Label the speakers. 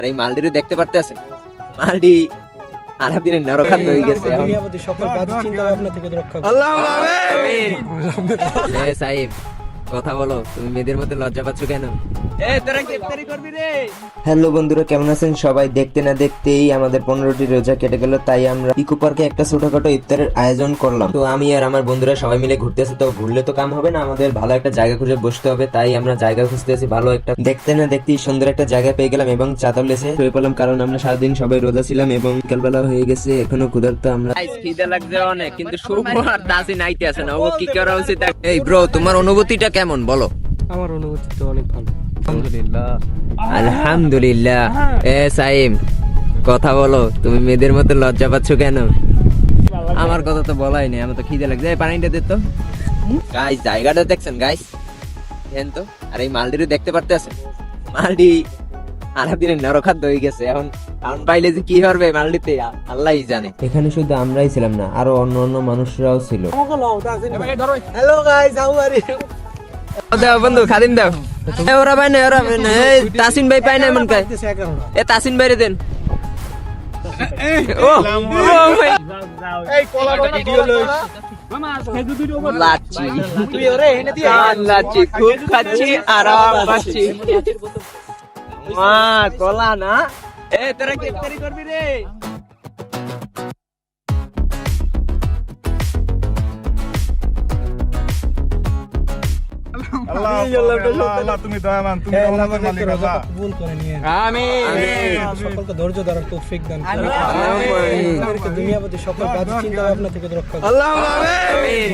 Speaker 1: আর এই মালডিরে দেখতে পারতেছেন, মালডি আরব দিনের নরখাদ্য হয়ে গেছে।
Speaker 2: সকল বাজে চিন্তা ভাবনা থেকে রক্ষা করুন।
Speaker 1: আল্লাহু আমিন। সাহিব কথা বলো, তুমি মেয়েদের মধ্যে লজ্জা পাচ্ছ কেন? তোরা গ্রেফতারি করবি রে।
Speaker 3: হ্যালো বন্ধুরা, কেমন আছেন সবাই? দেখতে না দেখতেই আমাদের 15টি রোজা কেটে গেল, তাই আমরা ইকো পার্কে একটা ছোটখাটো ইফতারের আয়োজন করলাম। তো আমি আর আমার বন্ধুরা সবাই মিলে ঘুরতেছি। তো ঘুরলে তো কাম হবে না, আমাদের ভালো একটা জায়গা খুঁজে বসতে হবে। তাই আমরা জায়গা খুঁজতেছি, ভালো একটা দেখতে না দেখতেই সুন্দর একটা জায়গা পেয়ে গেলাম এবং চাদর লেসে শুয়ে পড়লাম, কারণ আমরা সারাদিন সবাই রোজা ছিলাম এবং বিকালবেলা হয়ে গেছে, এখনো ক্ষুধার্ত আমরা।
Speaker 1: খিদে লাগছে অনেক, কিন্তু শুভ আর তাসি নাইতে আছে না। ও কি করা উচিত? এই ব্রো, তোমার অনুভূতিটা কেমন বলো?
Speaker 2: আমার অনুভূতি তো অনেক ভালো, আলহামদুলিল্লাহ।
Speaker 1: আলহামদুলিল্লাহ। সাইম কথা বলো, তুমি মেয়েদের মধ্যে লজ্জা পাচ্ছ কেন? আমার কথা তো বলাই নেই, আমার তো খিদে লাগছে। পানিটা দে তো। গাইস জায়গাটা দেখছেন গাইস, দেন তো। আর এই মালডিরে দেখতে পারতেছেন, মালডি আরব দিনের নরখাদ্য হয়ে গেছে। এখন পাইলে যে কি হবে মালডিতে আল্লাহই জানে।
Speaker 3: এখানে শুধু আমরাই ছিলাম না, আরো অন্য অন্য মানুষরাও ছিল।
Speaker 2: Hello guys, how are you?
Speaker 1: দাও বন্ধু, খাদিম দাও। ওরা ভাই না, ওরা ভাই না। তাসিন ভাই পাই না এমন কাই। তাসিন ভাইরে দেন। ও ভাই,
Speaker 2: এই কলা বড় ভিডিও লই
Speaker 1: লাচ্ছি
Speaker 2: তুই ওরে এনে দিয়ে
Speaker 1: লাচ্ছি খুব খাচ্ছি, আরাম পাচ্ছি। মা কলা না, তোরা গ্রেফতারি করবি রে।
Speaker 4: আল্লাহ তুমি দয়াবান, তুমি রহমতের মালিক আল্লাহ।
Speaker 2: কবুল করে নিয়ে
Speaker 1: আমিন।
Speaker 2: সকলকে ধৈর্য ধরার তৌফিক দান করুন।
Speaker 1: আমিন।
Speaker 2: আমাদেরকে দুনিয়াবতী সকল বাজে চিন্তা ভাবনা থেকে রক্ষা করুন।
Speaker 1: আল্লাহু আমিন।